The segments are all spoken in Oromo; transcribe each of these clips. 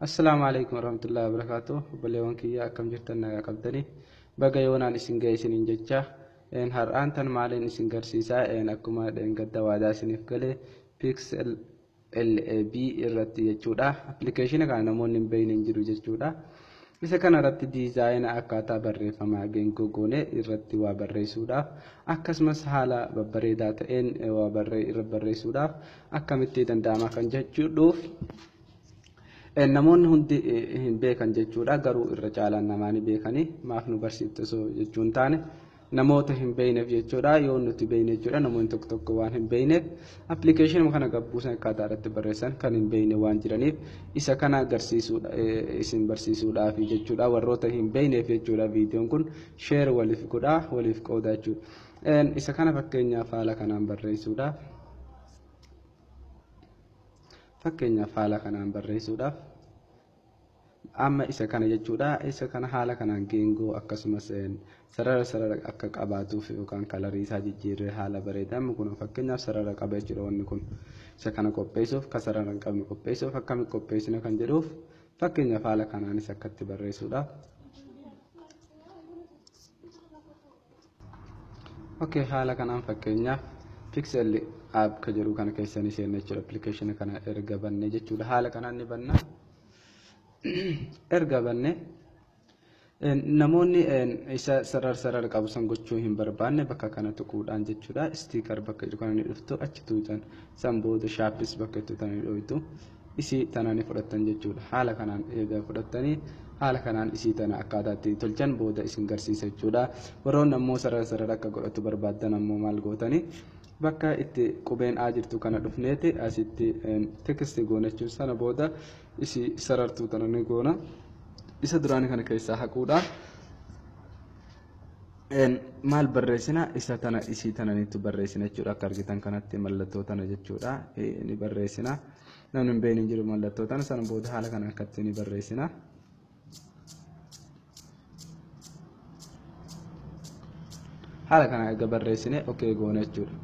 Assalamualaikum warahmatullahi wabarakatuh. Baleewwan kiyya akkam jirtan nagaa qabdanii baga yoonaan isin ga'e isiniin jecha har'aan tan maaliin isin garsiisaa akkuma gadda waadaa isiniif galee Pixel LAB irratti jechuudha. Appilikeeshina kana namoonni hin beekne hin jiru jechuudha. Isa kana irratti diizaayina akkaataa barreeffamaa geengoo goone irratti waa barreessuudhaaf akkasumas haala babbareedaa ta'een waa barreessuudhaaf akkamitti danda'ama kan jechuudhuuf namoonni hundi hin beekan jechuudha. Garuu irra caalaan namoonni beekanii maaf nu barsiiftu osoo jechuun taane namoota hin beekneef jechuudha. Yoo nuti beekne jechuudha namoonni tokko tokko waan hin beekneef appilikeeshinii kana gabbuusan akkaataa irratti barreessan kan hin beekne waan jiraniif isa kana agarsiisuudha isin barsiisuudhaaf jechuudha. Warroota hin beekneef jechuudha viidiyoon kun sheer waliif godhaa waliif qoodaa jechuudha. Isa kana fakkeenyaaf haala kanaan barreessuudhaaf amma isa kana jechuudha. Isa kana haala kanaan geengoo akkasumas sarara akka qabaatuuf yookaan kalarii isaa jijjiirree haala bareedamu kun fakkeenyaaf sarara qaba jechuudha. Wanni kun isa kana qopheessuuf ka sarara hin qabne qopheessuuf akkamitti qopheessina kan jedhuuf fakkeenyaaf haala kanaanis akkatti barreessuudhaaf. Haala kanaan fakkeenyaaf Pixel app ka jedhu kana keessanii seenne jechuudha. Appilikeeshina kana erga banne jechuudha. Haala kanaan ni banna. Erga banne namoonni isa sarara qabu san gochuu hin barbaanne bakka kana tuquudhaan jechuudha. Stiikar bakka jiru kana ni dhuftu achi tuutan san booda shaappis bakka itti tana ni dhooytu isii tana ni fudhattan jechuudha. Haala kanaan eega fudhattanii haala kanaan isii tana akkaataatti tolchan booda isin garsiisa jechuudha. Warroonni ammoo sarara akka godhatu barbaadan ammoo maal gootanii bakka itti qubeen A jirtu kana dhufneeti asitti tekstii goona jechuun sana booda isi sarartuu tana ni goona. Isa duraanii kana keessaa haquudhaan maal barreessina isa tana isii tana nitu barreessina jechuudha. Akka argitan kanatti mallattoo tana jechuudha ni barreessina. Namni hin beekne hin jiru mallattoo tana sana booda haala kana akkatti ni barreessina. Haala kana erga barreessine goone jechuudha.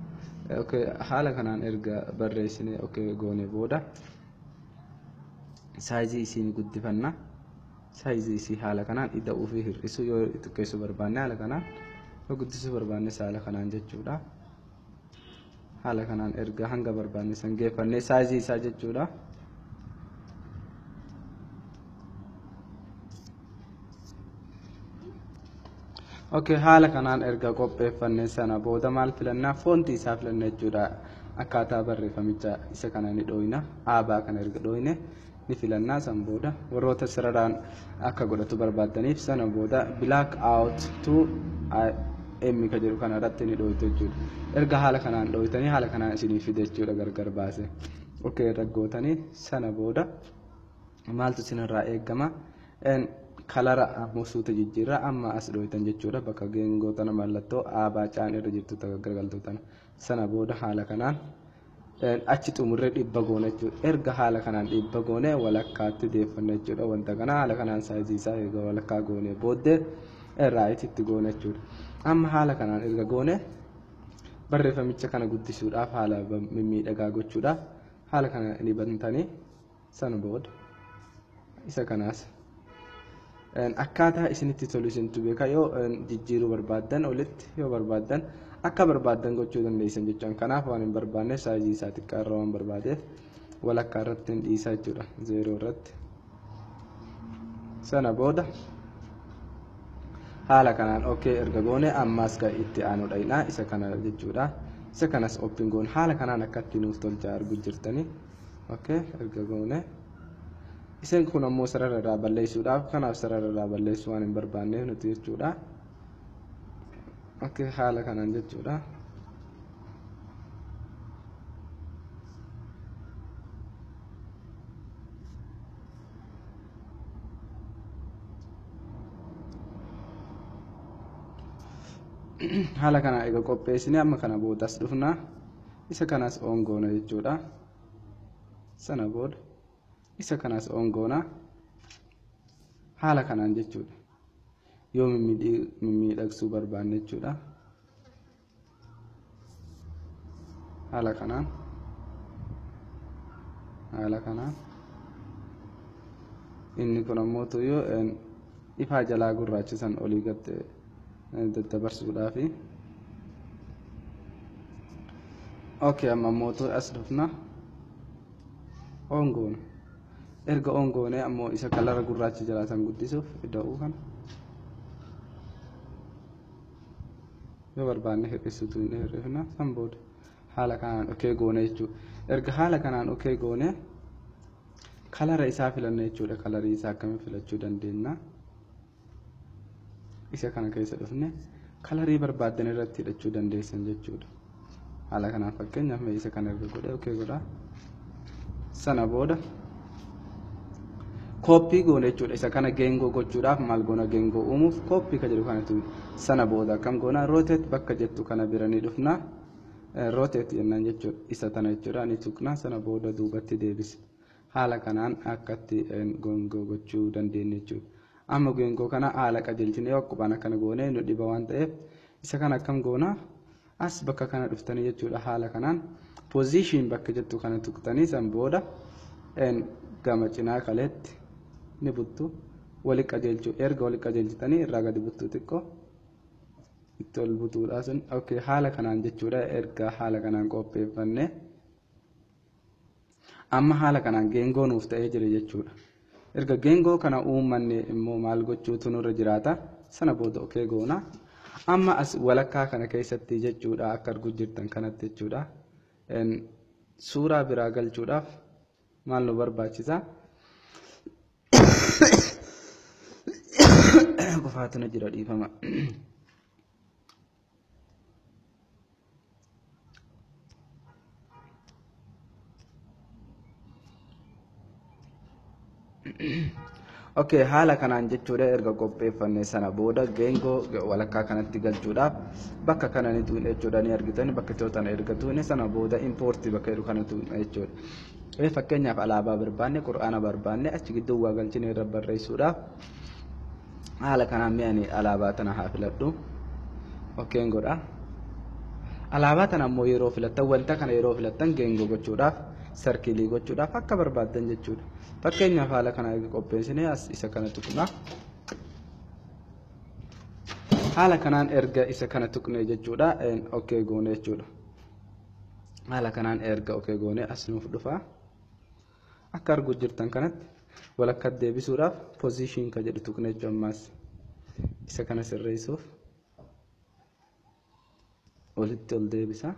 Haala kanaan erga barreessine goone booda saayizii isii ni guddifanna. Saayizii isii haala kanaan ida'uu fi hir'isuu yoo xiqqeessuu barbaanne haala kanaan yoo guddisuu barbaanne haala kanaan jechuudha. Haala kanaan erga hanga barbaanne san geeffannee saayizii isaa jechuudha. Haala kanaan erga qopheeffannee sana booda maal filannaa foontii isaa filanna jechuudha. Akkaataa barreeffamicha isa kana ni dhooyna. Aabaa kana erga dhooyne ni filannaa san booda warroota sararaan akka godhatu barbaadaniif sana booda black out to M ka jedhu kana irratti ni dhooytu jechuudha. Erga haala kanaan dhooytanii haala kanaan isinii fide jechuudha gargar baase. Irra gootanii sana booda maaltu isinirraa eegama? Kalara ammoo suuta jijjiirraa amma as dhooytan jechuudha. Bakka geengoo tana mallattoo aabaa caan irra jirtu gargaltuu tana sana booda haala kanaan achi xumurree dhibba goone jechuudha. Erga haala kanaan dhibba goone walakkaatti deeffanna jechuudha. Wanta kana haala kanaan saayizii isaa erga walakkaa goone booddee itti goone jechuudha. Amma haala kanaan erga goone barreeffamicha kana guddisuudhaaf haala mimmiidhagaa gochuudhaaf haala kana ni bantanii sana booda isa kanaas akkaataa isinitti tolu isintu beeka. Yoo jijjiiruu barbaadan olitti yoo barbaadan akka barbaadan gochuu dandeessan jechuudha. Kanaaf waan hin barbaanne saayizii isaa xiqqaa irra waan barbaadeef walakkaa irratti hin dhiisaa jechuudha. 0 irratti sana booda haala kanaan erga goone ammaas kan itti aanu dhayinaa isa kana jechuudha. Isa kanas open goone haala kanaan akkatti nuuf tolchaa argu jirtanii erga goone isin kun ammoo sarara irraa balleessuudhaaf kanaaf sarara irraa balleessuu waan hin barbaanneef nuti jechuudha. Haala kanaan jechuudha. Haala kana egaa qopheessine amma kana boodas dhufna isa kanas ongoona jechuudha. Sana booda isa kanas ongoona haala kanaan jechuudha. Yoo mimmiidhagsuu barbaanne jechuudha. Haala kanaan inni kun ammoo tuyyuu ifaa jalaa gurraachisan olii gad daddabarsuudhaafi. Okay, amma ammoo as dhufna ongoon erga ongoonee ammoo isa kalara gurraacha jalaatan guddisuuf ida'uu kana yoo barbaanne hir'isuutu hin hir'ifna san booda haala kanaan okay goone jechuudha. Erga haala kanaan okay goone kalara isaa filanna jechuudha. Kalarii isaa akkamiin filachuu dandeenya? Isa kana keessa dhufne kalarii barbaadan irratti hidhachuu dandeessan jechuudha. Haala kanaan fakkeenyaaf mee isa kana erga godhe okay godha. Sana booda koppii goone jechuudha. Isa kana geengoo gochuudhaaf maal goona? Geengoo uumuuf koppii ka jedhu kanatu sana booda akkam goona? Rotate bakka jettu kana biranii dhufna. Rotate jennaan jechuudha. Isa tana jechuudha ni tuqna sana booda duubatti deebisa. Haala kanaan akkatti geengoo gochuu dandeenya jechuudha. Amma geengoo kana haala qajeelchinee akkuma kana goone nu dhiba waan ta'eef isa kana akkam goona? As bakka kana dhuftanii jechuudha. Haala kanaan position bakka jettu kana tuqtanii san booda gama cinaa kaleetti ni buttu wali qajeelchuu. Erga wali qajeelchitanii irraa gadi buttuu xiqqoo itti ol butuudha sun. Okay, haala kanaan jechuudha. Erga haala kanaan qopheeffannee amma haala kanaan geengoo nuuf ta'ee jira jechuudha. Erga geengoo kana uummanne immoo maal gochuutu nurra jiraata? Sana booda okay goona. Amma as walakkaa kana keessatti jechuudha akka arguu jirtan kanatti jechuudha. Suuraa biraa galchuudhaaf maal nu barbaachisa? Qofaatu na jira dhiifama. Okay, haala kanaan jechuudha. Erga qopheeffannee sana booda geengoo walakkaa kanatti galchuudhaaf bakka kana ni tuune jechuudha. Ni argitan bakka tootan erga tuune sana booda import bakka jedhu kana tuune jechuudha. Fakkeenyaaf alaabaa barbaanne qur'aana barbaanne achi gidduu waa galchine irra barreessuudhaaf haala kanaan mi'anii alaabaa tana haa filadhu. Okay godha. Alaabaa tana ammoo yeroo filattan wanta kana yeroo filattan geengoo gochuudhaaf sarkilii gochuudhaaf akka barbaadan jechuudha. Fakkeenyaaf haala kana qopheessinee as isa kana tuqna. Haala kanaan erga isa kana tuqne jechuudha. Okay goone jechuudha. Haala kanaan erga okay goone as nuuf dhufa. Akka arguu jirtan kanatti walakkaa deebisuudhaaf position ka jedhu tuqne jechuudha. Ammas isa kana sirreessuuf walitti ol deebisa.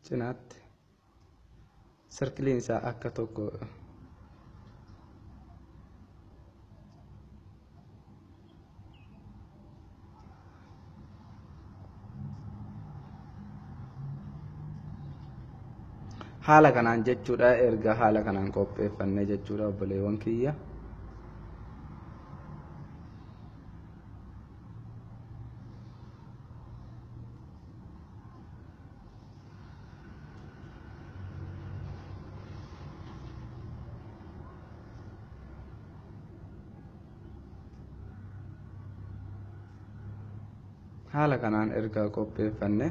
Cinaatti sarkiliin isaa akka tokko haala kanaan jechuudha. Erga haala kanaan qopheeffannee jechuudha obboleewwan kiyya. Haala kanaan erga qopheeffannee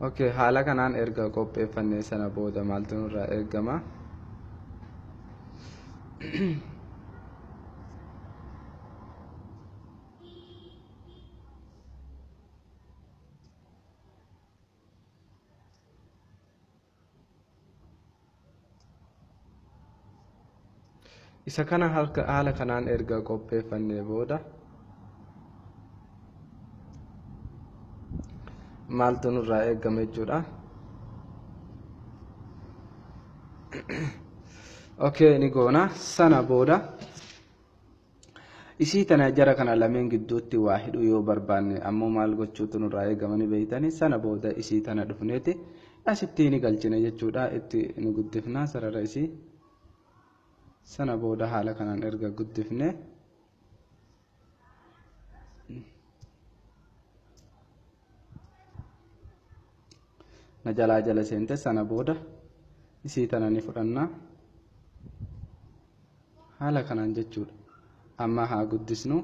okay, haala kanaan erga qopheeffannee sana booda maaltu nurraa eegama? Isa kana haala kanaan erga qopheeffannee booda maaltu nurraa eegama jechuudha. Okay, ni goona. Sana booda isii tana jara kana lameen gidduutti waa hidhuu yoo barbaanne ammoo maal gochuutu nurraa eegama ni beeytanii. Sana booda isii tana dhufneeti asitti ni galchine jechuudha. Itti ni guddifna sarara isii. Sana booda haala kanaan erga guddifne na jalaa jala seente. Sana booda isii tana ni fudhanna haala kanaan jechuudha. Amma haa guddisnu.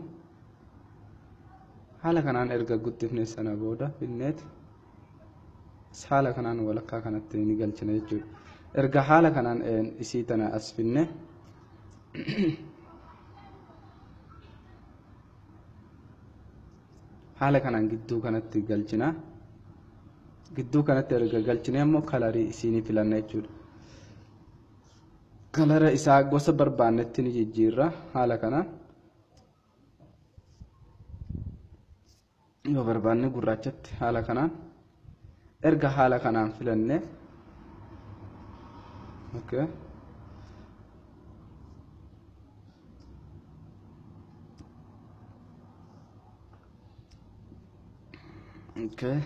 haala kanaan erga guddifne sana booda finneet haala kanaan walakkaa kanatti ni galchina jechuudha. Erga haala kanaan isii tana as finne haala kanaan gidduu kanatti galchina. Gidduu kanatti erga galchine ammoo kalarii isii ni filanna jechuudha. Kalara isaa gosa barbaannetti ni jijjiirra haala kanaan. Yoo barbaanne gurraachatti haala kanaan erga haala kanaan filanne okay. Okay.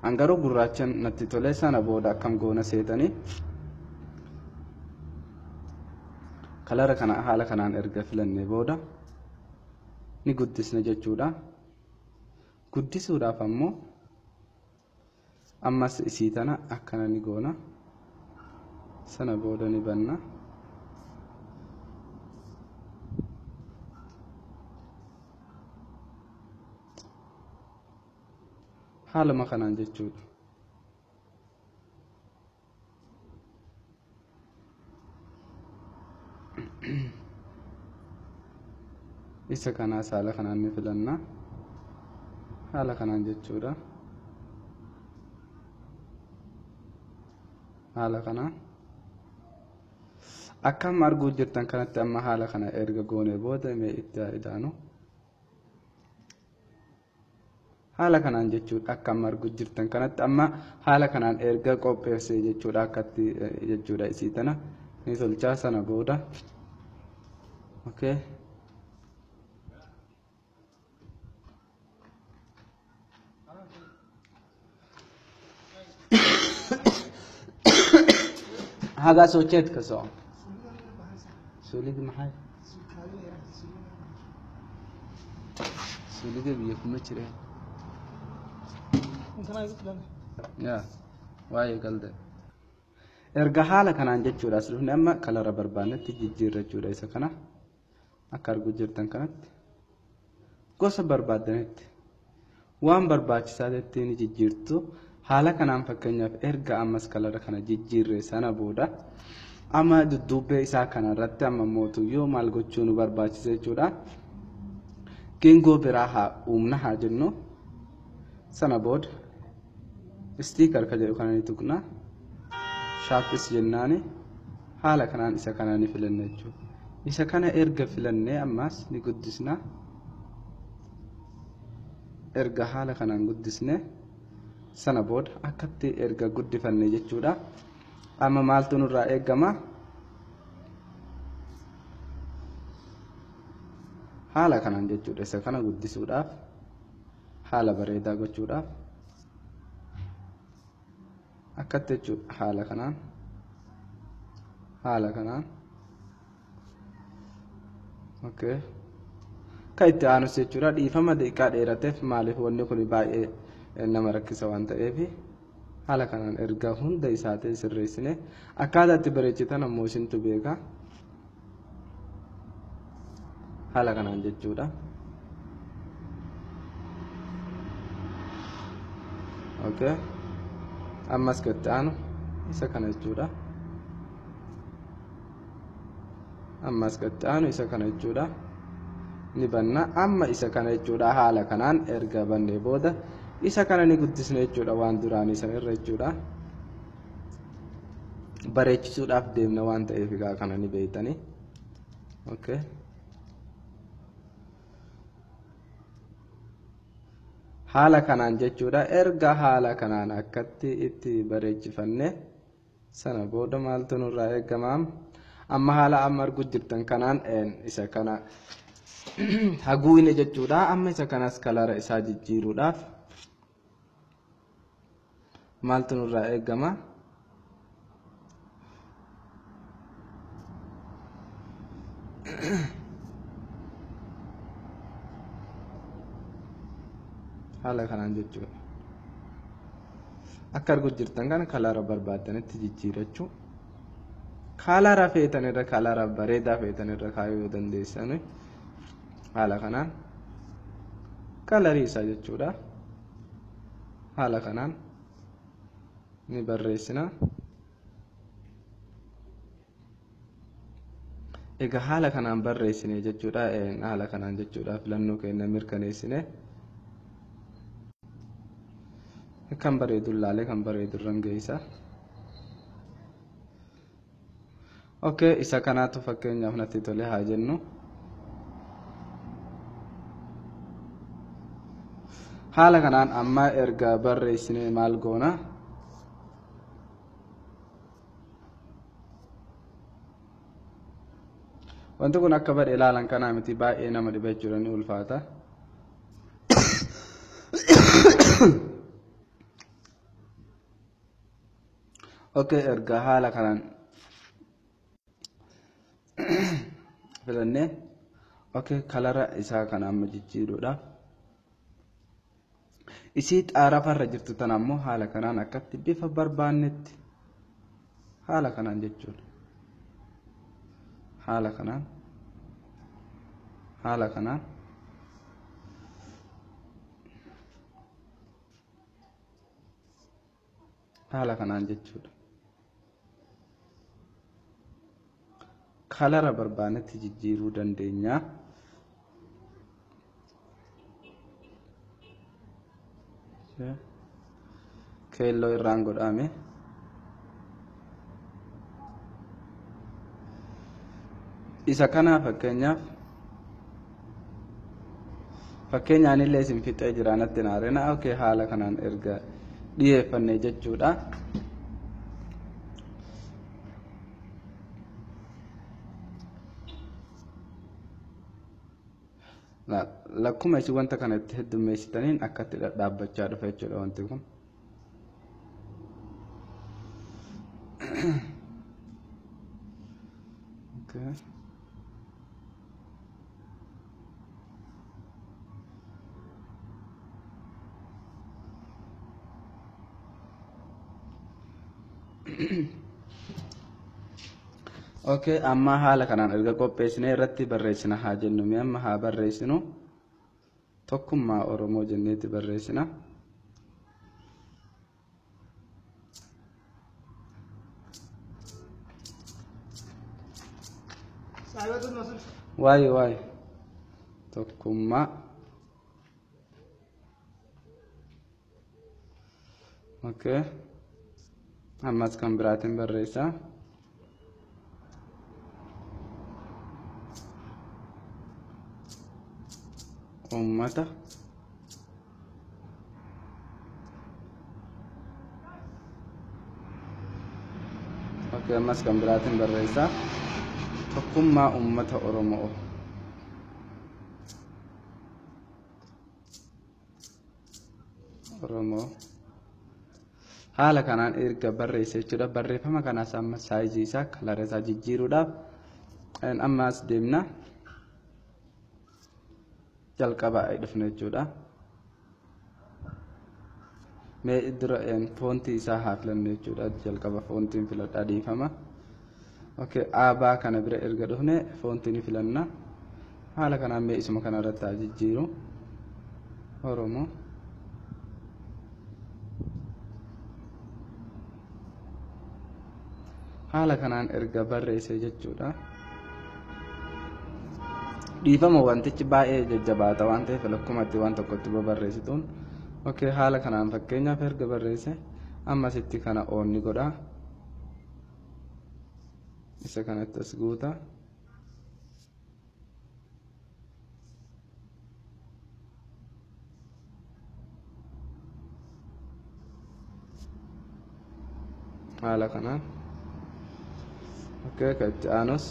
Angaruu gurraachan natti tolee sana booda akkam goona seetanii kalara kana haala kanaan erga filannee booda ni guddisna jechuudha. Guddisuudhaaf ammoo ammas isii tana akkana ni goona. Sana booda ni banna. Haaluma kanaan jechuudha. Isa kanaas haala kanaan ni filanna. Haala kanaan jechuudha. Haala kanaan akkam arguu jirtan kanatti amma haala kana erga goonee booda mee itti idaanu. Haala kanaan jechuudha akkam arguu jirtan kanatti amma haala kanaan erga qopheessee jechuudha akkatti jechuudha isii tana ni tolchaa sana booda. Okay. هذا سويت كسو سوليد محل سوليد بيكون مشري يا واي قلده erga haala kanaan jechuudha asluun amma kalara barbaanetti jijjiirra jechuudha isa kana akka arguu jirtan kanatti gosa barbaadanitti waan barbaachisaa ta'e ni jijjiirtu. Haala kanaan fakkeenyaaf erga ammas kalara kana jijjiirre sana booda amma dudduubbee isaa kanarratti amma mootuyyoo maal gochuu nu barbaachisa jechuudha. Geengoo biraa haa uumna haa jennu sana booda sticker ka jedhu kana ni tuqna. Shaapis jennaani haala kanaan isa kana ni filanna jechuudha. Isa kana erga filannee ammas ni guddisna. Erga haala kanaan guddisne sana booda akkatti erga guddifanne jechuudha. Amma maaltu nurraa eegama? Haala kanaan jechuudha isa kana guddisuudhaaf haala bareedaa gochuudhaaf akkatti jechuudha haala kanaan okay. Ka itti aanus jechuudha dhiifama daqiiqaa dheerateef maaliif wanni kun baay'ee nama rakkisa waan ta'eef haala kanaan erga hunda isaa ta'e sirreessine akkaataa itti bareechitan ammoo isintu beeka. Haala kanaan jechuudha. Okay. Ammas gatti aanu isa kana jechuudha. Ammas gatti aanu isa kana jechuudha. Ni banna amma isa kana jechuudha haala kanaan erga bannee booda isa kana ni guddisne jechuudha waan duraanii san irra jechuudha. Bareechisuudhaaf deemna waan ta'eef egaa kana ni beeytanii. Okay. Haala kanaan jechuudha erga haala kanaan akkatti itti bareechifanne sana booda maaltu nurraa eegama? Amma haala amma arguu jirtan kanaan isa kana haguune jechuudha. Amma isa kanas kalara isaa jijjiiruudhaaf maaltu nurraa eegama? haala kanaan jechuudha. Akka arguu jirtan kana kalaara barbaadanitti jijjiirachuu. Kalaara feetanirra kalaara bareedaa feetanirra kaayuu dandeessan haala kanaan kalarii isaa jechuudha. Haala kanaan ni barreessina. Egaa haala kanaan barreessine jechuudha. Haala kanaan jechuudha filannoo keenya mirkaneessine. Kan bareedu laalee kan bareedu rangeessa. Okay, isa kanaatu fakkeenyaaf natti tole haa jennu. Haala kanaan amma erga barreessine maal goona? Wanti kun akka badhe ilaalan kanaa miti baay'ee nama dhiba jechuudha ni ulfaata. Okay, erga haala kanaan filannee okay kalara isaa kana amma jijjiiruudhaaf isii xaarafarra jirtu tan ammoo haala kanaan akkatti bifa barbaannetti haala kanaan jechuudha. Haala kanaan haala kanaan haala kanaan jechuudha. Kalara barbaannetti jijjiiruu dandeenya. Keelloo irraan godhame. Isa kana fakkeenyaan illee isin fixee jira natti naarena. Okay, haala kanaan erga dhiyeeffannee jechuudha. Lakkuma isin wanta kanatti heddummeessitaniin akkatti dhaabbachaa dhufa jechuudha wanti kun. Okay. Okay, amma haala kanaan erga qopheessine irratti barreessina haa jennu. Mee amma haa barreessinu. Tokkummaa Oromoo jenneetti barreessina. Waay tokkummaa. Okay. Ammas kan biraatiin barreessa. Ummata. Okay, ammas kan biraatiin barreessa. Tokkummaa ummata Oromoo. Haala kanaan erga barreesse jechuudha. Barreeffama kanaas amma saayizii isaa kalara isaa jijjiiruudhaaf ammas deemna. Jalqaba dhufne jechuudha. Mee dura foontii isaa haa filanne jechuudha. Jalqaba foontiin filadhaa dhiifama. Okay, aabaa kana bira erga dhufne foontiin filanna. Haala kanaan mee isuma kana irratti haa jijjiiru. Oromoo. Haala kanaan erga barreesse jechuudha. Dhiifama wantichi baay'ee jajjabaata waan ta'eef lakkumatti waan tokkotti barreessituun. Okay, haala kanaan fakkeenyaaf erga barreesse ammasitti kana oonni godha. Isa kanatti as guuta. Haala kanaan. Okay, katti aanus.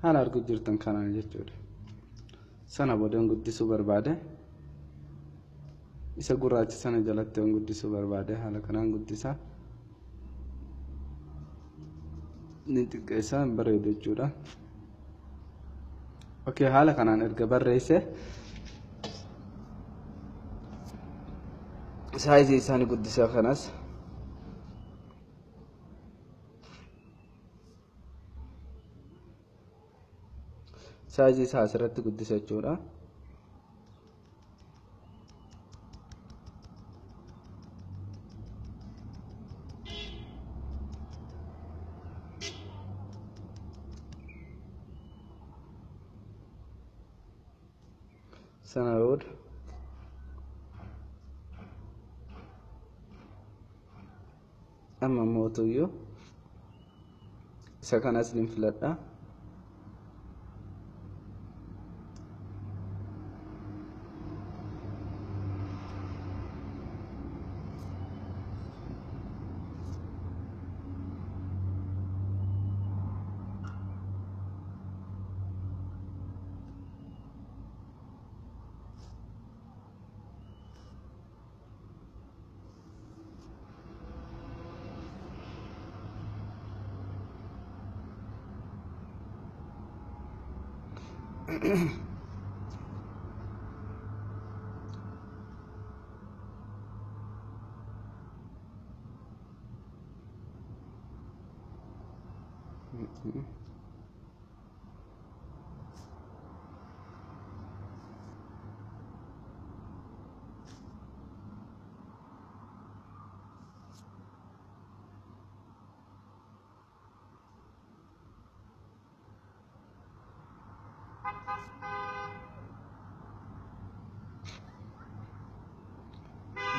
haala arguu jirtan kanaan jechuudha. Sana boodaan guddisuu barbaade isa gurraacha sana jalatti waan guddisuu barbaade haala kanaan guddisaa ni xiqqeessaa bareedu jechuudha. Okay, haala kanaan erga barreesse saayizii isaanii guddisaa kanas saayizii isaa asirratti guddisa jechuudha. Sana booda amma mootuyyuu isa kanas ni filadha.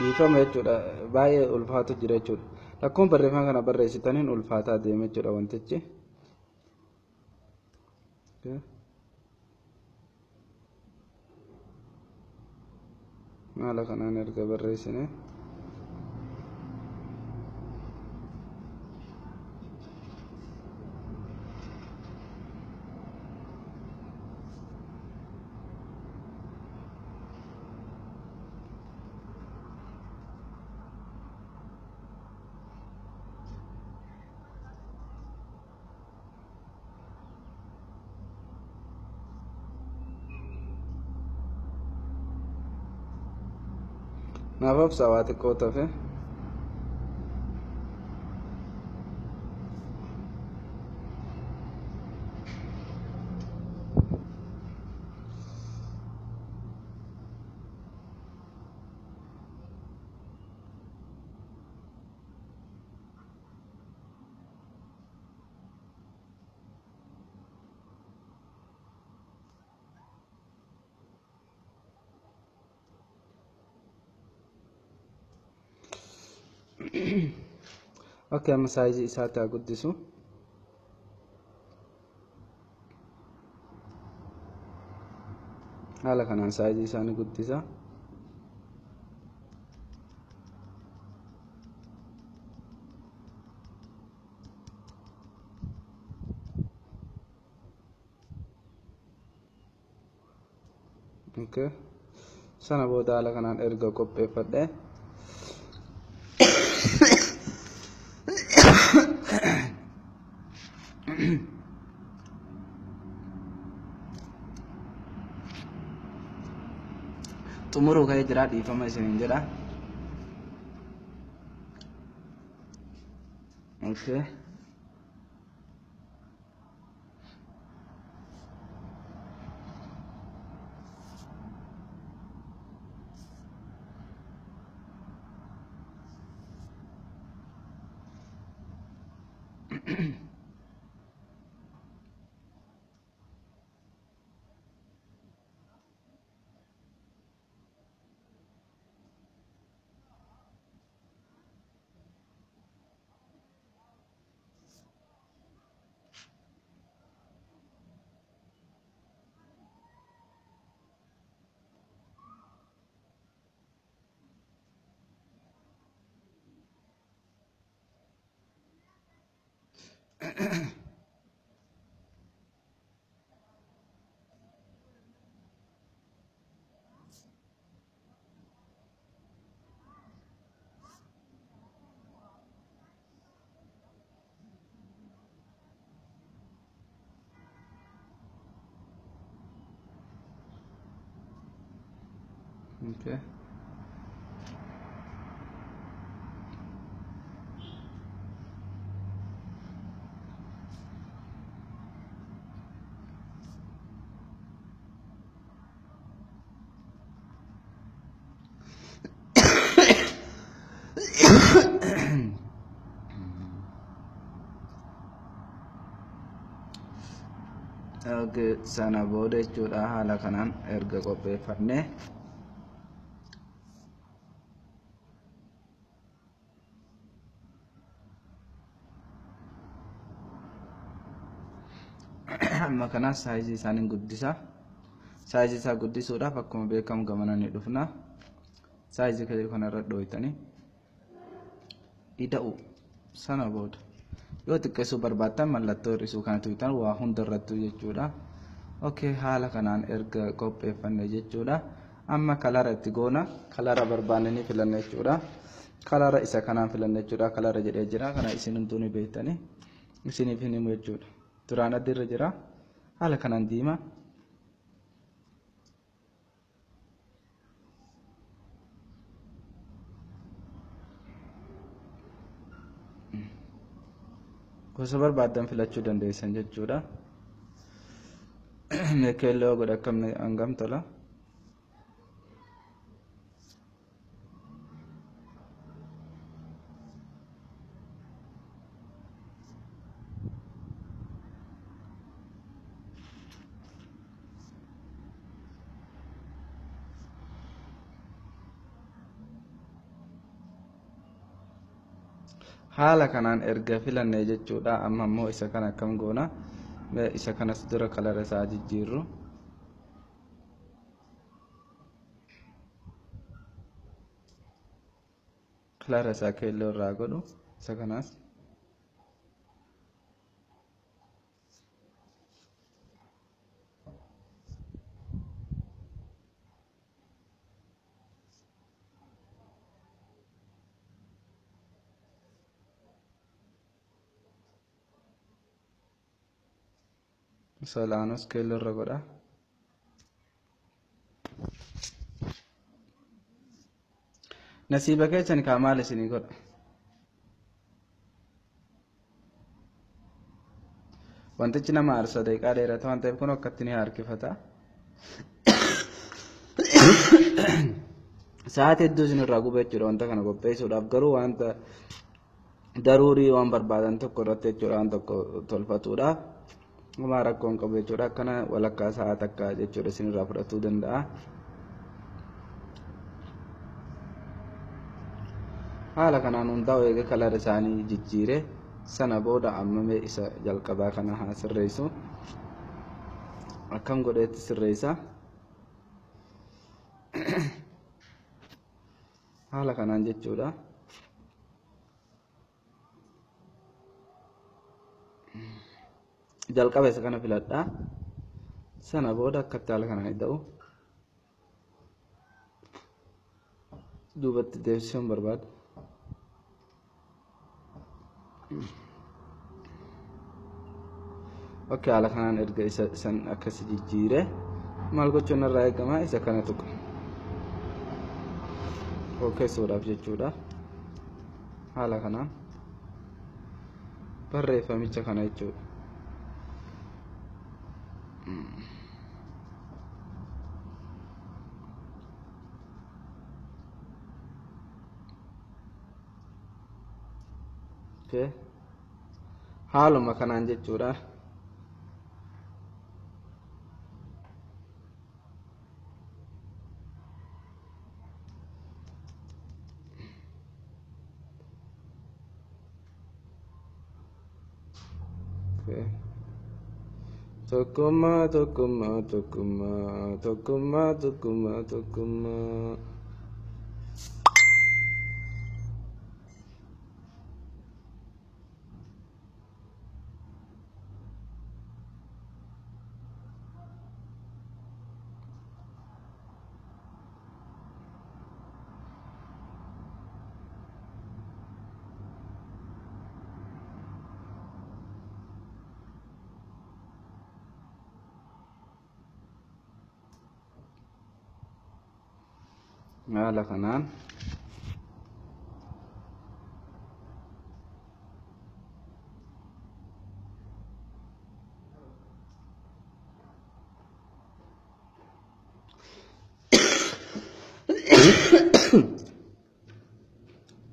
Dhiifama jechuudha. Baay'ee ulfaatu jira jechuudha. Lakkoon barreeffama kana barreessitaniin ulfaataa deema jechuudha wantichi. Haala kanaan erga barreessine naafaf sawaa xiqqoo tafe okay, amma saayizii isaatti haa guddisu. Haala kanaan saayizii isaanii guddisa. Okay, sana booda haala kanaan erga qopheeffadhe xumuruu ka'ee jira. Dhiifama isiniin jedha. Okay, Okay. Okay, sana booda jechuudha haala kanaan erga qopheeffannee amma kana saayizii isaanii guddisa. Saayizii isaa guddisuudhaaf akkuma beekamu gamana ni dhufna. Saayizii kanarra dhooytanii ida'u sana booda yoo xiqqeessuu barbaaddan mallattoo hir'isuu kana tuutan waa hundarrattuu jechuudha. Okay, haala kanaan erga qopheeffanne jechuudha. Amma kalara itti goona. Kalara barbaanne ni filanna jechuudha. Kalara isa kanaan filanna jechuudha. Kalara jedhee jira. Kana isin hunduu ni beektanii. Isiniif hin himu jechuudha. Duraan addi irra jira. Haala kanaan diimaa. Gosa barbaaddan filachuu dandeessan jechuudha. Keelloo godha akkamni hangam tola. Haala kanaan erga filanne jechuudha. Amma immoo isa kana akkam goona? Isa kanas dura kalara isaa jijjiirru. Kalara isaa keelloo irraa godhu isa kanas. Solaanos keelloo irra godha. Nasiiba keessan kaa maal isinii godha? Wantichi nama aarsa daqiiqaa dheerata waan ta'eef kun akkatti ni harkifata. Sa'aatii hedduu isinirraa gubee jechuudha wanta kana qopheessuudhaaf. Garuu wanta daruurii waan barbaadan tokko irratti jechuudha waan tokko tolfatuudhaaf. Uma rakkoon qabu jechuudha. Akkana walakkaa sa'aa takka jechuudha isinirraa fudhatuu danda'a. Haala kanaan hundaa'u eega kalara isaanii jijjiire sana booda ammame isa jalqabaa kana haa sirreessu. Akkam godheetti sirreessa. Haala kanaan jechuudha. Jalqaba isa kana filadhaa. Sana booda akkatti haala kanaan ida'u. Duubatti deebisuun barbaadu. Okay, haala kanaan erga isa san akkas jijjiire maal gochuun irraa eegama? Isa kana tuqa. Qopheessuudhaaf jechuudha. Haala kanaan barreeffamicha kana jechuudha. Okay. Haaluma kanaan jechuudha. Okay. Tokkummaa. haala kanaan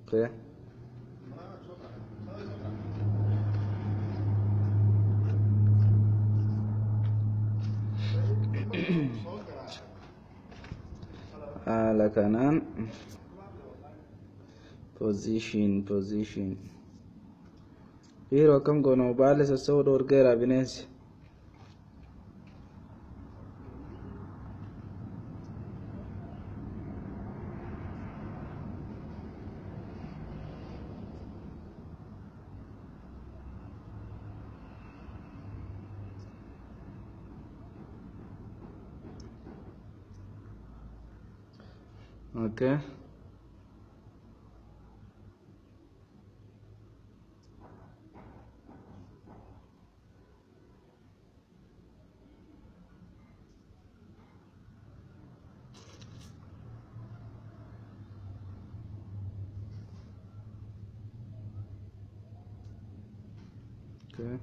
okay. haala kanaan position dhiiroo akkam goona mobaayilli sassa'uu dhoorgeera bineensi. Okay. Okay.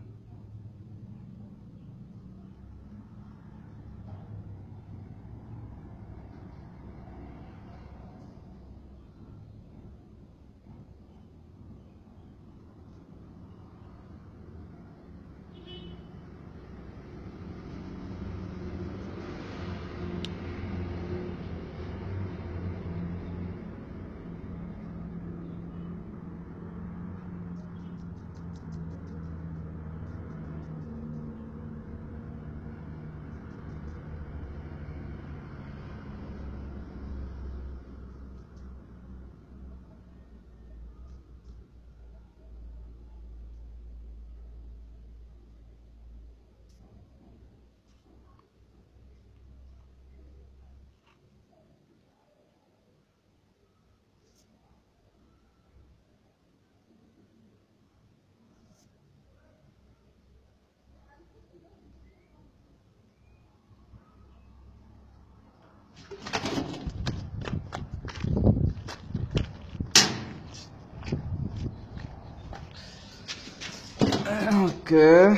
Okay.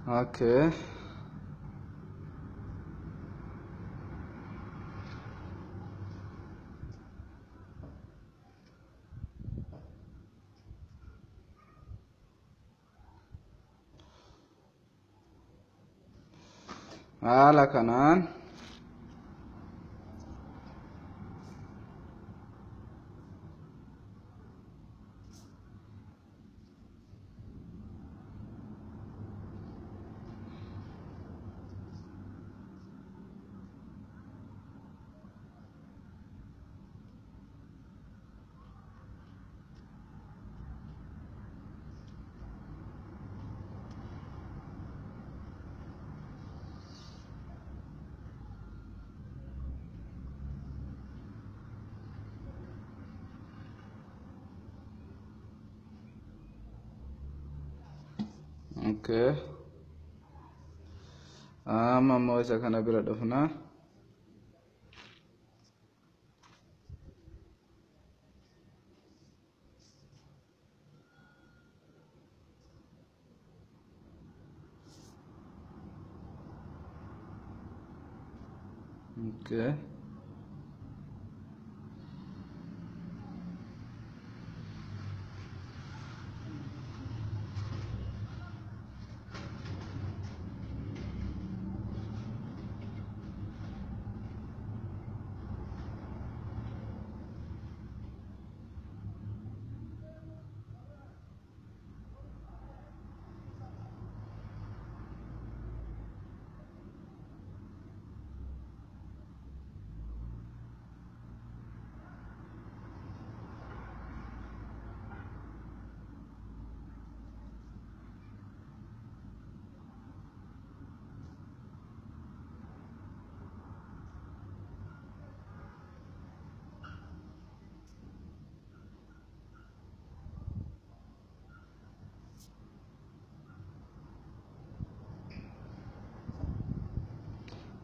Okay. haala kanaan okay. Ammoo isa kana bira dhufna. Okay.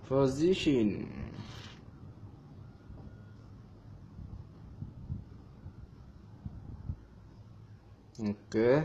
position. Okay.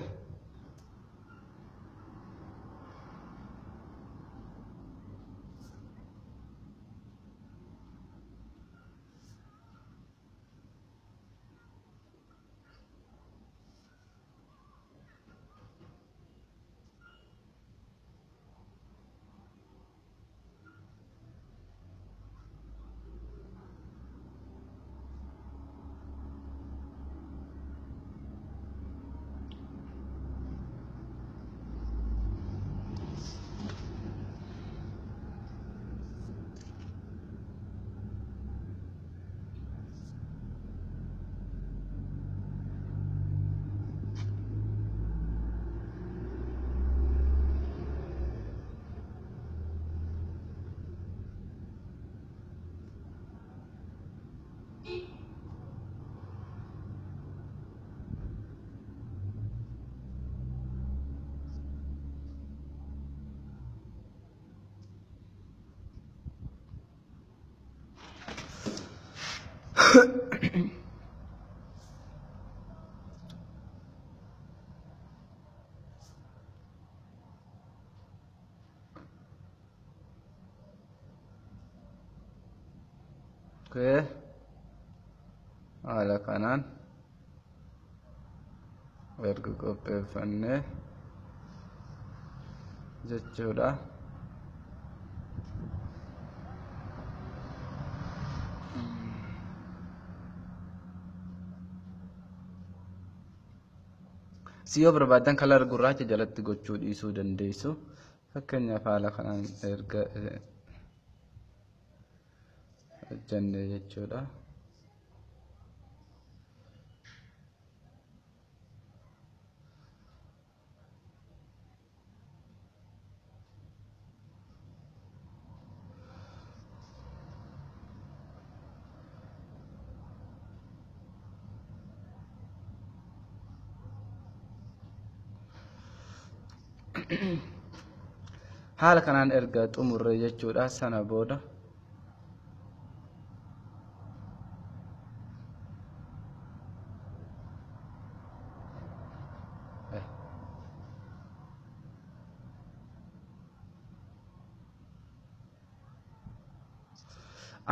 Okay. Haala kanaan erga qopheeffannee jechuudha. Yoo barbaadan kalar gurraacha jalatti gochuu dhiisuu dandeessu. Fakkeenyaaf haala kanaan erga hojjannee jechuudha. Haala kanaan erga xumurre jechuudha. Sana booda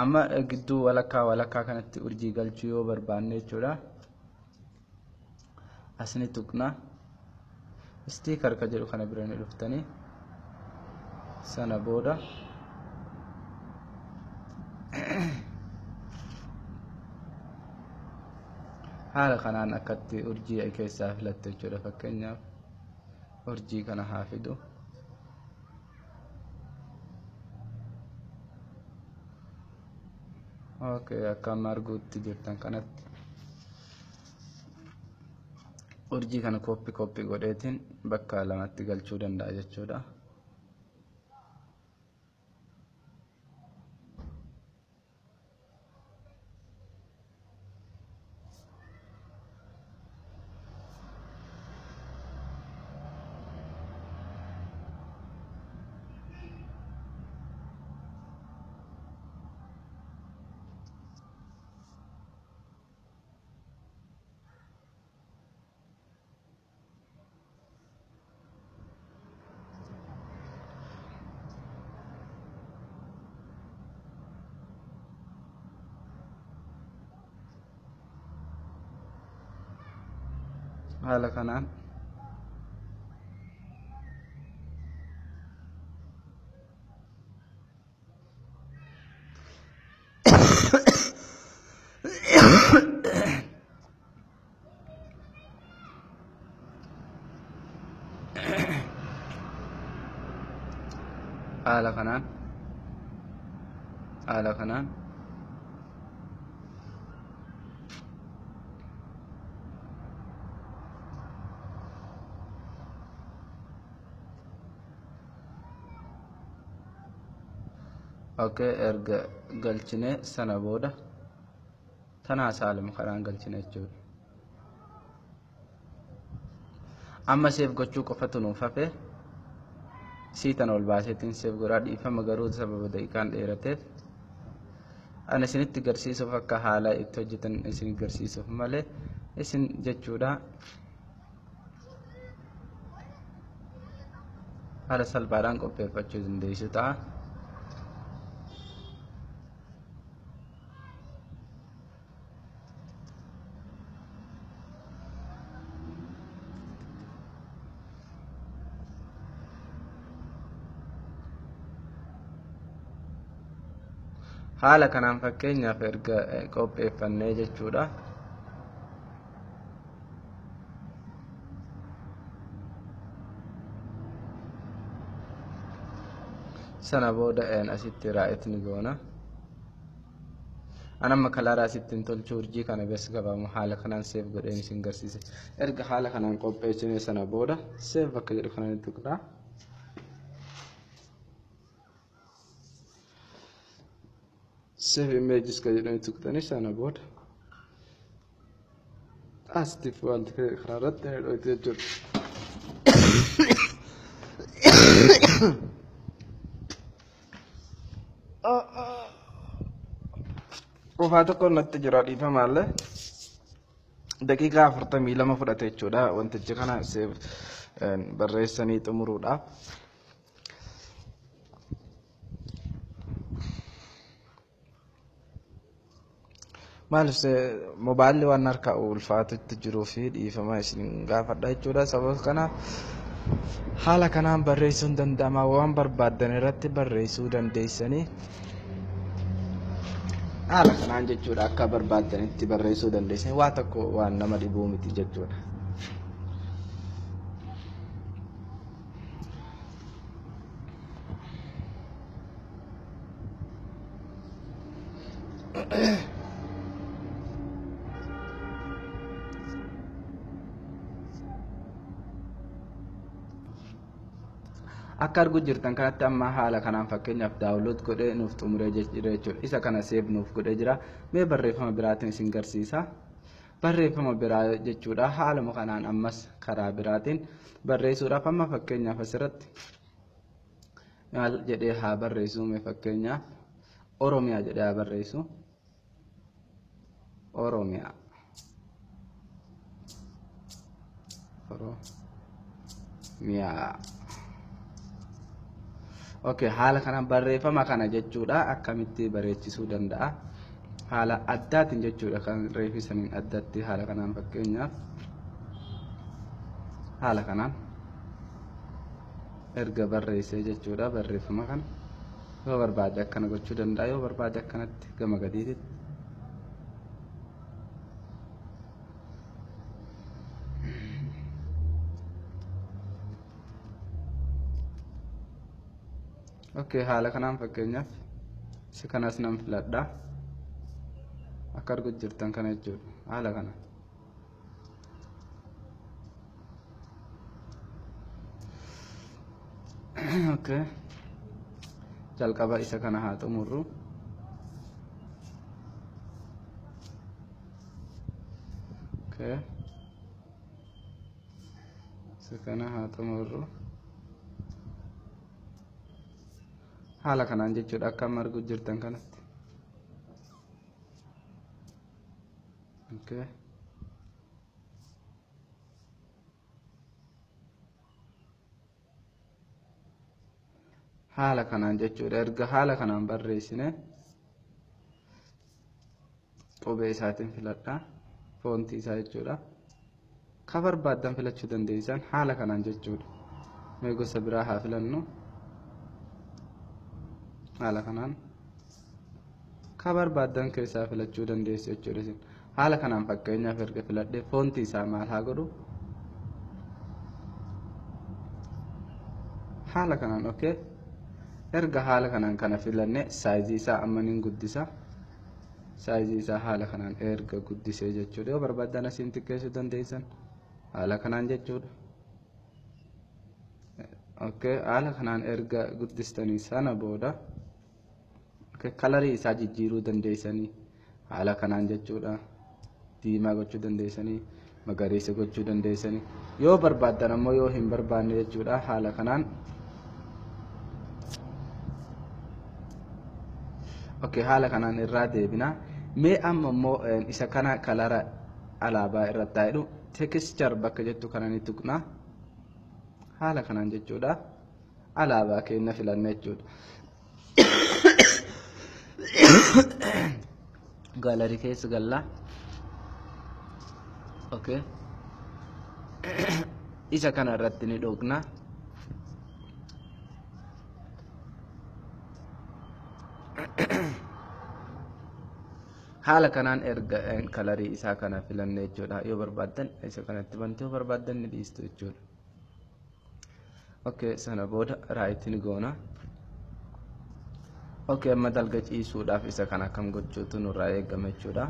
amma gidduu walakkaa kanatti urjii galchuu yoo barbaanne jechuudha. Asni tuqna sticker ka jedhu kana bira ni dhuftanii sana booda haala kanaan akkatti urjii keessaa filatte jechuudha. Fakkeenyaaf urjii kana haa fidu. Okay, akka marguutti jirtan kanatti urjii kana koppii godheetiin bakka lamatti galchuu danda'a jechuudha. Haala kanaan haala kanaan okay, erga galchine sana booda tanaa saalum karaan galchine jechuudha. Amma seef gochuu qofatu nuuf hafe. siitan ol baaseetiin seef godhaa dhiifama garuu sababa daqiiqaan dheerateef ani isinitti garsiisuuf akka haala itti hojjetan isin garsiisuuf malee isin jechuudha haala salphaadhaan qopheeffachuu dandeessu ta'a. Haala kanaan fakkeenyaaf erga qopheeffannee jechuudha. Sana booda asitti raa'etni goona. An amma kalaaraa asittiin tolchuu urjii kana bees qabamu haala kanaan seef godheen isin garsiise. Erga haala kanaan qopheessine sana booda seef bakka jedhu kanaan tuqna. Save images ka jedhanii tuqtanii sana booda asitti wanti karaa irratti dho'ite jechuudha. Qofaa tokko natti jira dhiifamaallee daqiiqaa 42 fudhate jechuudha wantichi kana barreessanii xumuruudhaaf. Maalif mobaayilli waan harka ulfaatutti jiruu fi dhiifama isin gaafadha jechuudha. Sababa kanaaf haala kanaan barreessuun danda'ama. Waan barbaadan irratti barreessuu dandeessanii haala kanaan jechuudha akka barbaadanitti barreessuu dandeessanii waa tokko waan nama dhibuu miti jechuudha. Akka arguu jirtan kanatti amma haala kanaan fakkeenyaaf daawunlood godhee nuuf xumuree jira jechuudha. Isa kana seef nuuf godhee jira. Mee barreeffama biraatiin isin garsiisa. Barreeffama biraa jechuudha haaluma kanaan ammas karaa biraatiin barreessuudhaaf amma fakkeenyaaf asirratti maal jedhee haa barreessu mee fakkeenyaaf Oromiyaa jedhee haa barreessu. Oromiyaa. Oromiyaa. Okay, haala kanaan barreeffama kana jechuudha akkamitti bareechisuu danda'a. Haala addaatiin jechuudha kan reeffisaniin addatti haala kanaan fakkeenyaaf haala kanaan erga barreessee jechuudha barreeffama kana yoo barbaade akkana gochuu danda'a yoo barbaade akkanatti gama gadiitti. Okay, haala kanaan fakkeenyaaf isa kanas nan filadha akka arguu jirtan kana jechuudha haala kana. Okay, jalqaba isa kana haa xumurru. Okay, isa kana haa xumurru. Haala kanaan jechuudha akka arguu jirtan kanatti. Okay. Haala kanaan jechuudha erga haala kanaan barreessine qubee isaatiin filadha foontii isaa jechuudha. Ka barbaadan filachuu dandeessan haala kanaan jechuudha. Mee gosa biraa haa filannu. Haala kanaan ka barbaadan keessaa filachuu dandeessu jechuudha. Haala kanaan fakkeenyaaf erga filadhee foontii isaa maal haa godhu haala kanaan. Okay, erga haala kanaan kana filanne saayizii isaa ammaniin guddisa. Saayizii isaa haala kanaan erga guddisee jechuudha. Yoo barbaadan asiin xiqqeessuu dandeessan haala kanaan jechuudha. Okay, haala kanaan erga guddistanii sana booda kalarii isaa jijjiiruu dandeessanii haala kanaan jechuudha. Diimaa gochuu dandeessanii magariisa gochuu dandeessanii yoo barbaadan ammoo yoo hin barbaanne jechuudha haala kanaan Okay, haala kanaan irraa deebina. Mee amma immoo isa kana kalara alaabaa irratti taa'edhu texture bakka jettu kana ni tuqna. Haala kanaan jechuudha. Alaabaa keenya filanna jechuudha. Galerii keessa galla. Okay. Isa kana irratti ni dhokna. Haala kanaan erga kalarii isaa kana filanne jechuudha. Yoo barbaadan isa kanatti bantu, yoo barbaadan ni dhiistu jechuudha. Okay, sana booda right ni goona. Okay, amma dalga ciisuudhaaf isa kana akkam gochuutu nurraa eegama jechuudha.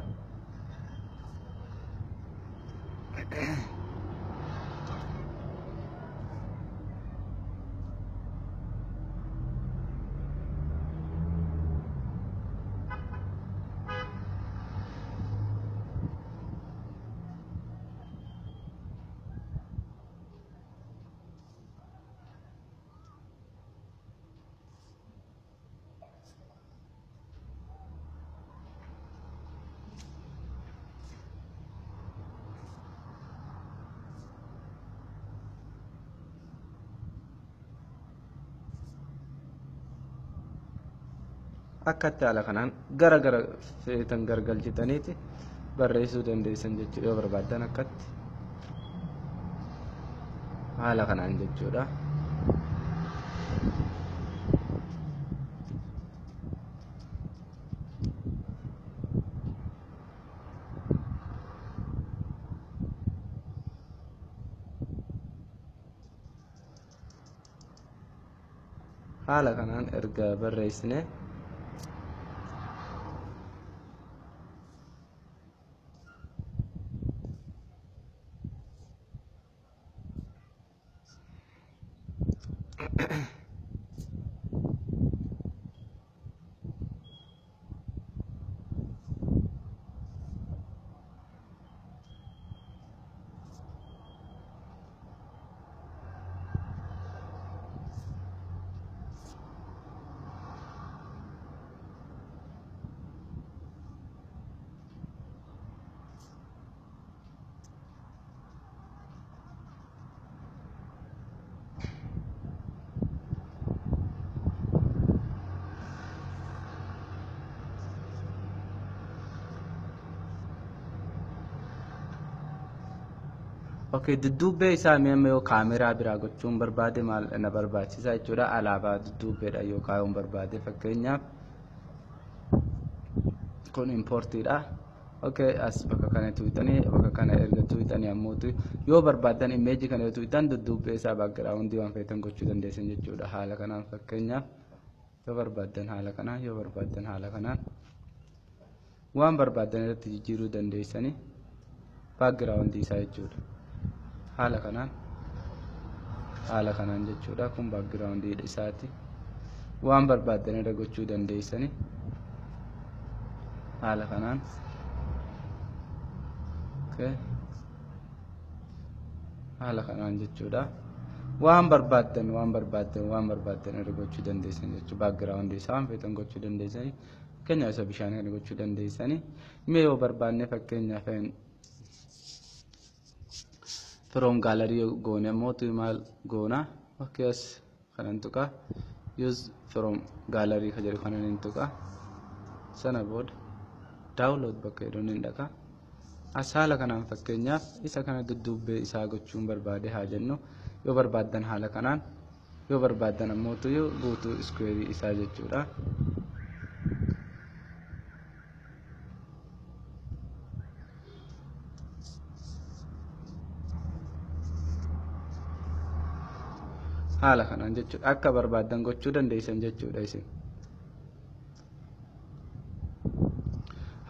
Akkatti haala kanaan gara feetan gargalchitaniiti barreessuu dandeessan jechuudha. Yoo barbaadan akkatti haala kanaan jechuudha. Haala kanaan erga barreessine okay, dudduubbee isaa mi'amma yoo kaameraa biraa gochuun barbaade maal na barbaachisa jechuudha. Alaabaa dudduubbeedha yoo kaa'uun barbaade fakkeenyaaf kun importiidha. Okay, as bakka kana tuutanii bakka kana erga tuutanii ammoo yoo barbaadan image kana yoo tuutan dudduubbee isaa background waan feetan gochuu dandeessan jechuudha. Haala kanaan fakkeenyaaf yoo barbaadan haala kanaan, yoo barbaadan haala kanaan waan barbaadan irratti jijjiiruu dandeessanii background isaa jechuudha. Haala kanaan jechuudha. Kun background isaati. Waan barbaadan irra gochuu dandeessanii haala kanaan. Okay. Haala kanaan jechuudha. Waan barbaadan irra gochuu dandeessan jechuudha. Background isaa waan feetan gochuu dandeessanii. Fakkeenyaaf isa bishaan kana gochuu dandeessanii. Mee yoo barbaanne fakkeenyaaf from gallery goone mootu maal goona. Okay, as kanan tuqa use from gallery ka jedhu kanan hin tuqa. Sana booda download bakka jedhuun hin dhaqa. As haala kanaan fakkeenyaaf isa kana dudduubbee isaa gochuun barbaade haa jennu. Yoo barbaadan haala kanaan, yoo barbaadan ammootu yoo guutuu square isaa jechuudha. Haala kanaan jechuudha. Akka barbaadan gochuu dandeessan jechuudha isin.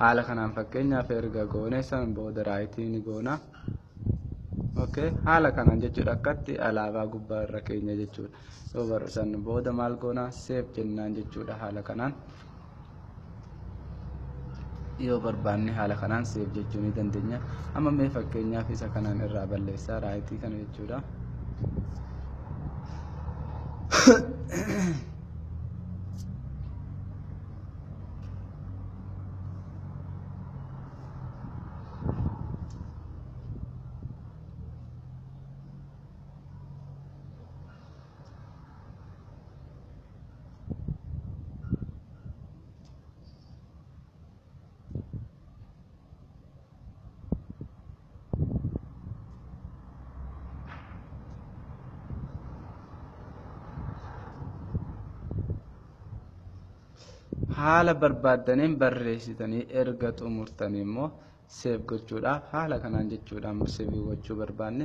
Haala kanaan fakkeenyaaf erga goone san booda raayitii ni goona. Okay, haala kanaan jechuudha. Akkatti alaabaa gubbaa irra keenya jechuudha. Yoo barsan booda maal goona save jennaan jechuudha. Haala kanaan yoo barbaanne haala kanaan save jechuu ni dandeenya. Amma mee fakkeenyaaf isa kanaan irraa balleessaa raayitii kana jechuudha. haala barbaadaniin barreessitanii erga xumurtanii immoo save gochuudhaaf haala kanaan jechuudha. Amma save gochuu barbaanne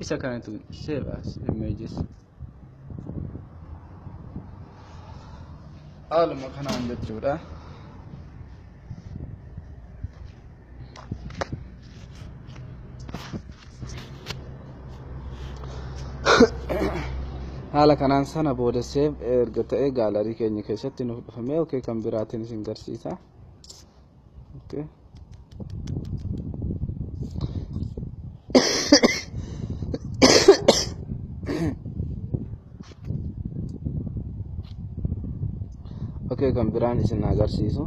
isa kanatu save as images haaluma kanaan jechuudha. haala kanaan sana booda save erga ta'e gaalarii keenya keessatti nuuf dhufame. Okay, kan biraatiin isin garsiisa. Okay. Okay, kan biraan isin agarsiisu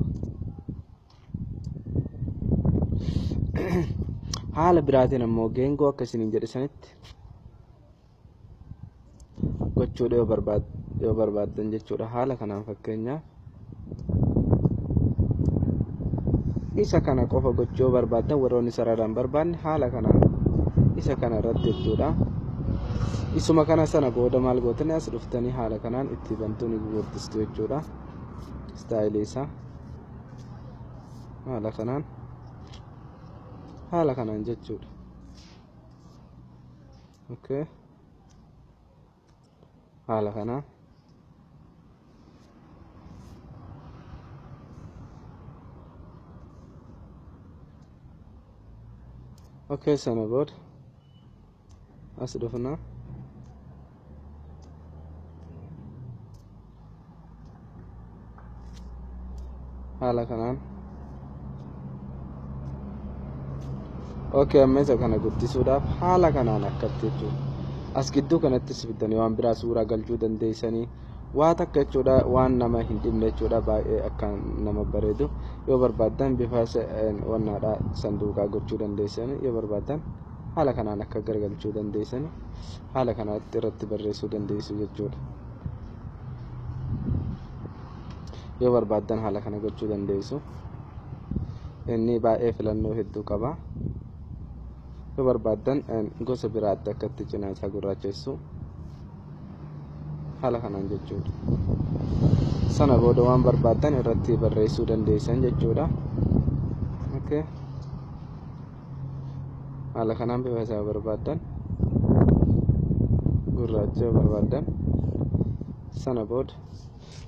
haala biraatiin ammoo geengoo akka isiniin jedhisanitti gochuudha yoo barbaaddan jechuudha. Haala kanaan fakkeenyaaf isa kana qofa gochuu barbaaddan warroonni sararaan barbaanne haala kanaan isa kana irratti jechuudha. Isuma kana sana booda maal gootanii as dhuftanii haala kanaan itti bantuu ni gurgurtistu jechuudha. Staayilii isaa haala kanaan jechuudha. Okay. haala kanaan okay, sana booda as dhufna haala kanaan. Okay, amma isa kana guddisuudhaaf haala kanaan akkatti jechuudha. As gidduu kanattis fidanii waan biraa suuraa galchuu dandeessanii waa takka jechuudha. Waan nama hin dhibne jechuudha. Baay'ee akka nama bareedu yoo barbaaddan bifa wannaadha sanduuqaa gochuu dandeessanii yoo barbaaddan haala kanaan akka gargalchuu dandeessanii haala kanatti irratti barreessuu dandeessu jechuudha. Yoo barbaaddan haala kana gochuu dandeessu. Inni baay'ee filannoo hedduu qaba. Yoo barbaaddan gosa biraatti akkatti cinaa isaa gurraachessu haala kanaan jechuudha. Sana booda waan barbaaddan irratti barreessuu dandeessan jechuudha. Okay. haala kanaan bifa isaa barbaaddan gurraacha yoo barbaaddan sana booda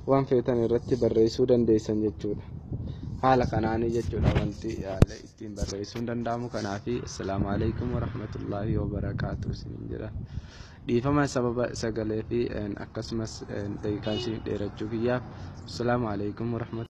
waan feetan irratti barreessuu dandeessan jechuudha. haala kanaanii jechuudha wanti ittiin barreessuun danda'amu. Kanaafi assalaamu alaykum warahmatullaahi wabarakaatuh isiniin jedha. Dhiifama sababa sagalee fi akkasumas daqiiqaan isin dheerachuu kiyyaaf. Assalaamu alaykum warahmatullaahi